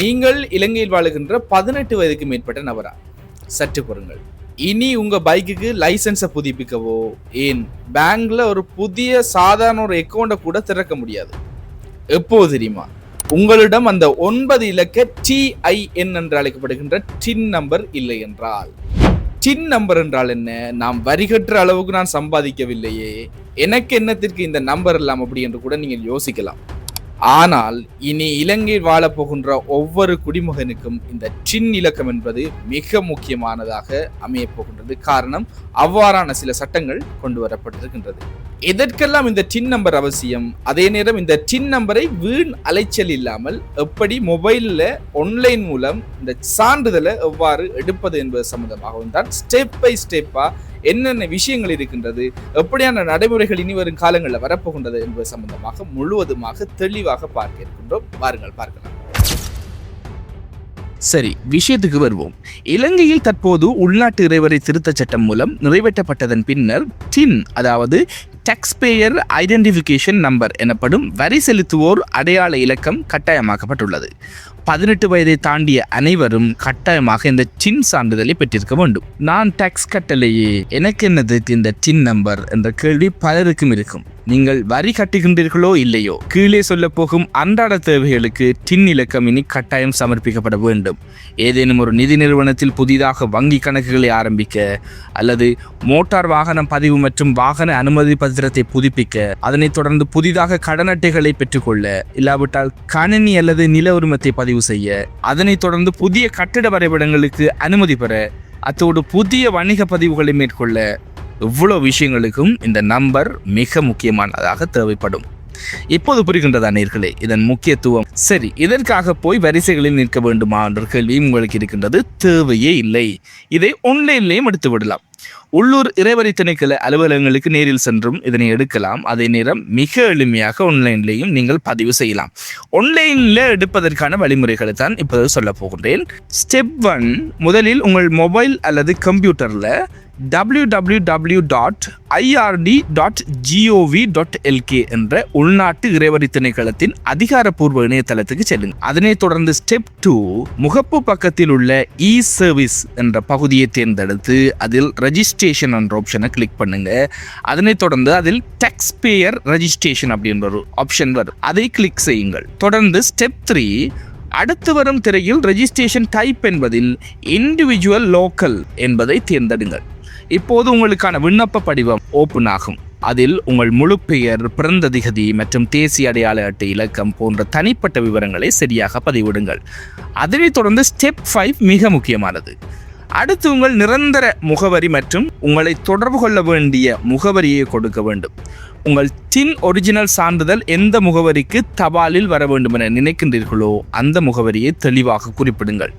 நீங்கள் இலங்கையில் வாழுகின்ற 18 வயதுக்கு மேற்பட்ட நபரா? சற்று பொறுங்கள். இனி உங்க பைக்குக்கு லைசன்ஸை புதுப்பிக்கவோ ஏன் பேங்க்ல ஒரு புதிய சாதாரண ஒரு அக்கௌண்ட்டை கூட திறக்க முடியாது. எப்போ தெரியுமா? உங்களிடம் அந்த 9 இலக்க TIN என்று அழைக்கப்படுகின்ற டின் நம்பர் இல்லை என்றால். டின் நம்பர் என்றால் என்ன? நாம் வரி கட்டுற அளவுக்கு நான் சம்பாதிக்கவில்லையே, எனக்கு என்னத்திற்கு இந்த நம்பர் இல்லாம அப்படி என்று கூட நீங்கள் யோசிக்கலாம். ஆனால் இனி இலங்கையில் வாழப்போகின்ற ஒவ்வொரு குடிமகனுக்கும் இந்த டின் இலக்கம் என்பது மிக முக்கியமானதாக அமையப் போகின்றது. காரணம், அவ்வாறான சில சட்டங்கள் கொண்டு வரப்பட்டிருக்கின்றது. எதற்கெல்லாம் இந்த டின் நம்பர் அவசியம்? அதே நேரம் இந்த டின் நம்பரை வீண் அலைச்சல் இல்லாமல் எப்படி மொபைலில் ஆன்லைன் மூலம் இந்த சான்றிதழை எவ்வாறு எடுப்பது என்பது சம்பந்தமாகவும் தான் ஸ்டெப் பை ஸ்டெப்பா என்னென்ன விஷயங்கள் இருக்கின்றது, எப்படியான நடைமுறைகள் இனி வரும் காலங்களில் வரப்போகின்றது என்பது சம்பந்தமாக முழுவதுமாக தெளிவாக பார்க்க இருக்கின்றோம். வாருங்கள் பார்க்கலாம். சரி, விஷயத்துக்கு வருவோம். இலங்கையில் தற்போது உள்நாட்டு இறைவரை திருத்த சட்டம் மூலம் நிறைவேற்றப்பட்டதன் பின்னர் டின், அதாவது டாக்ஸ்பேயர் ஐடென்டிஃபிகேஷன் நம்பர் எனப்படும் வரி செலுத்துவோர் அடையாள இலக்கம் கட்டாயமாக்கப்பட்டுள்ளது. 18 வயதை தாண்டிய அனைவரும் கட்டாயமாக இந்த டின் சான்றிதழை பெற்றிருக்க வேண்டும். நான் டாக்ஸ் கட்டலையே, எனக்கு என்னதுக்கு இந்த டின் நம்பர் என்ற கேள்வி பலருக்கும் இருக்கும். நீங்கள் வரி கட்டுகின்றீர்களோ இல்லையோ, கீழே சொல்ல போகும் அன்றாட தேவைகளுக்கு டின் இலக்கம் இனி கட்டாயம் சமர்ப்பிக்கப்பட வேண்டும். ஏதேனும் ஒரு நிதி நிறுவனத்தில் புதிதாக வங்கி கணக்குகளை ஆரம்பிக்க, அல்லது மோட்டார் வாகனம் பதிவு மற்றும் வாகன அனுமதி பத்திரத்தை புதுப்பிக்க, அதனைத் தொடர்ந்து புதிதாக கடன் அட்டைகளை பெற்றுக்கொள்ள, இல்லாவிட்டால் கணினி அல்லது நில உரிமத்தை பதிவு செய்ய, அதனைத் தொடர்ந்து புதிய கட்டிட வரைபடங்களுக்கு அனுமதி பெற, அத்தோடு புதிய வணிக பதிவுகளை மேற்கொள்ள, இவ்வளவு விஷயங்களுக்கும் இந்த நம்பர் மிக முக்கியமானதாக தேவைப்படும். இப்போது புரிகின்றதா நேர்களே இதன் முக்கியத்துவம்? சரி, இதற்காக போய் வரிசைகளில் நிற்க வேண்டுமா என்ற கேள்வி உங்களுக்கு இருக்கின்றது. தேவையே இல்லை. இதை ஆன்லைன்லேயும் எடுத்து விடலாம். உள்ளூர் இறைவரி திணைக்கள அலுவலகங்களுக்கு நேரில் சென்றும் இதனை எடுக்கலாம். அதே நேரம் மிக எளிமையாக ஆன்லைன்லேயும் நீங்கள் பதிவு செய்யலாம். ஆன்லைனில் எடுப்பதற்கான வழிமுறைகளை தான் இப்போது சொல்ல போகின்றேன். ஸ்டெப் 1, முதலில் உங்கள் மொபைல் அல்லது கம்ப்யூட்டரில் www.ird.gov.lk என்ற உள்நாட்டு இறைவரி திணைக்களத்தின் அதிகாரப்பூர்வ இணையதளத்துக்கு செல்லுங்க. அதனைத் தொடர்ந்து ஸ்டெப் 2, முகப்பு பக்கத்தில் உள்ள இ சர்வீஸ் என்ற பகுதியை தேர்ந்தெடுத்து அதில் ரெஜிஸ்ட்ரேஷன் என்ற ஆப்ஷனை கிளிக் பண்ணுங்க. அதனைத் தொடர்ந்து அதில் டாக்ஸ் பேயர் ரெஜிஸ்ட்ரேஷன் அப்படின்ற ஒரு ஆப்ஷன் வரும், அதை கிளிக் செய்யுங்கள். தொடர்ந்து ஸ்டெப் 3, அடுத்து வரும் திரையில் ரெஜிஸ்ட்ரேஷன் டைப் என்பதில் இண்டிவிஜுவல் லோக்கல் என்பதை தேர்ந்தெடுங்கள். இப்போது உங்களுக்கான விண்ணப்ப படிவம் ஓப்பன் ஆகும். அதில் உங்கள் முழு பெயர், பிறந்த திகதி மற்றும் தேசிய அடையாள அட்டை இலக்கம் போன்ற தனிப்பட்ட விவரங்களை சரியாக பதிவிடுங்கள். அதனைத் தொடர்ந்து ஸ்டெப் 5 மிக முக்கியமானது. அடுத்து உங்கள் நிரந்தர முகவரி மற்றும் உங்களை தொடர்பு கொள்ள வேண்டிய முகவரியை கொடுக்க வேண்டும். உங்கள் டின் ஒரிஜினல் சான்றிதழ் எந்த முகவரிக்கு தபாலில் வர வேண்டும் என நினைக்கின்றீர்களோ அந்த முகவரியை தெளிவாக குறிப்பிடுங்கள்.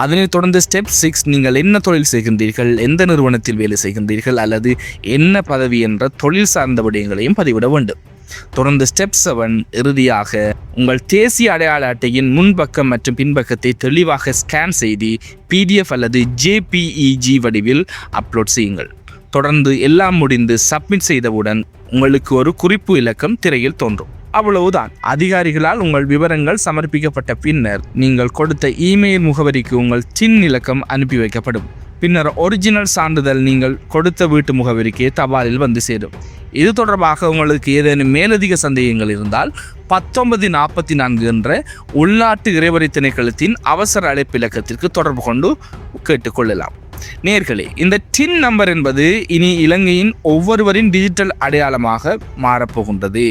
அதனைத் தொடர்ந்து ஸ்டெப் 6, நீங்கள் என்ன தொழில் செய்கின்றீர்கள், எந்த நிறுவனத்தில் வேலை செய்கின்றீர்கள் அல்லது என்ன பதவி என்ற தொழில் சார்ந்த விடயங்களையும் பதிவிட வேண்டும். தொடர்ந்து ஸ்டெப் 7, இறுதியாக உங்கள் தேசிய அடையாள அட்டையின் முன்பக்கம் மற்றும் பின்பக்கத்தை தெளிவாக ஸ்கேன் செய்து PDF அல்லது JPEG வடிவில் அப்லோட் செய்யுங்கள். தொடர்ந்து எல்லாம் முடிந்து சப்மிட் செய்தவுடன் உங்களுக்கு ஒரு குறிப்பு இலக்கம் திரையில் தோன்றும். அவ்வளவுதான். அதிகாரிகளால் உங்கள் விவரங்கள் சமர்ப்பிக்கப்பட்ட பின்னர் நீங்கள் கொடுத்த இமெயில் முகவரிக்கு உங்கள் டின் இலக்கம் அனுப்பி வைக்கப்படும். பின்னர் ஒரிஜினல் சான்றிதழ் நீங்கள் கொடுத்த வீட்டு முகவரிக்கே தபாலில் வந்து சேரும். இது தொடர்பாக உங்களுக்கு ஏதேனும் மேலதிக சந்தேகங்கள் இருந்தால் 1944 என்ற உள்நாட்டு இறைவரி திணைக்களத்தின் அவசர அழைப்பு இலக்கத்திற்கு தொடர்பு கொண்டு கேட்டுக்கொள்ளலாம். நேர்களே, இந்த டின் நம்பர் என்பது இனி இலங்கையின் ஒவ்வொருவரின் டிஜிட்டல் அடையாளமாக மாறப்போகின்றது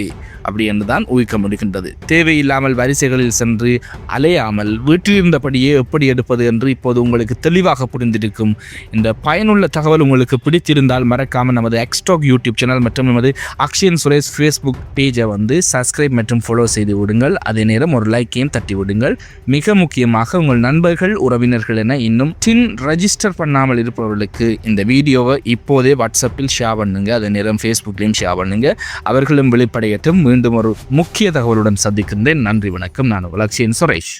அப்படி என்றுதான் ஊகிக்க முடிகின்றது. தேவையில்லாமல் வரிசைகளில் சென்று அலையாமல் வீட்டில் இருந்தபடியே எப்படி எடுப்பது என்று இப்போது உங்களுக்கு தெளிவாக புரிந்திருக்கும். இந்த பயனுள்ள தகவல் உங்களுக்கு பிடித்திருந்தால் மறக்காமல் நமது எக்ஸ்டாக் யூடியூப் சேனல் மற்றும் நமது அக்ஷயன் சுரேஷ் ஃபேஸ்புக் பேஜை சப்ஸ்கிரைப் மற்றும் ஃபாலோ செய்து விடுங்கள். அதே நேரம் ஒரு லைக்கையும் தட்டி விடுங்கள். மிக முக்கியமாக உங்கள் நண்பர்கள், உறவினர்கள் என இன்னும் டின் ரெஜிஸ்டர் பண்ணாமல் இருப்பவர்களுக்கு இந்த வீடியோவை இப்போதே வாட்ஸ்அப்பில் ஷேர் பண்ணுங்க. அதே நேரம் ஃபேஸ்புக்லையும் ஷேர் பண்ணுங்க. அவர்களும் வெளிப்படையட்டும். மீண்டும் ஒரு முக்கிய தகவலுடன் சந்திக்கின்றேன். நன்றி, வணக்கம். நான் அக்ஷயன் சுரேஷ்.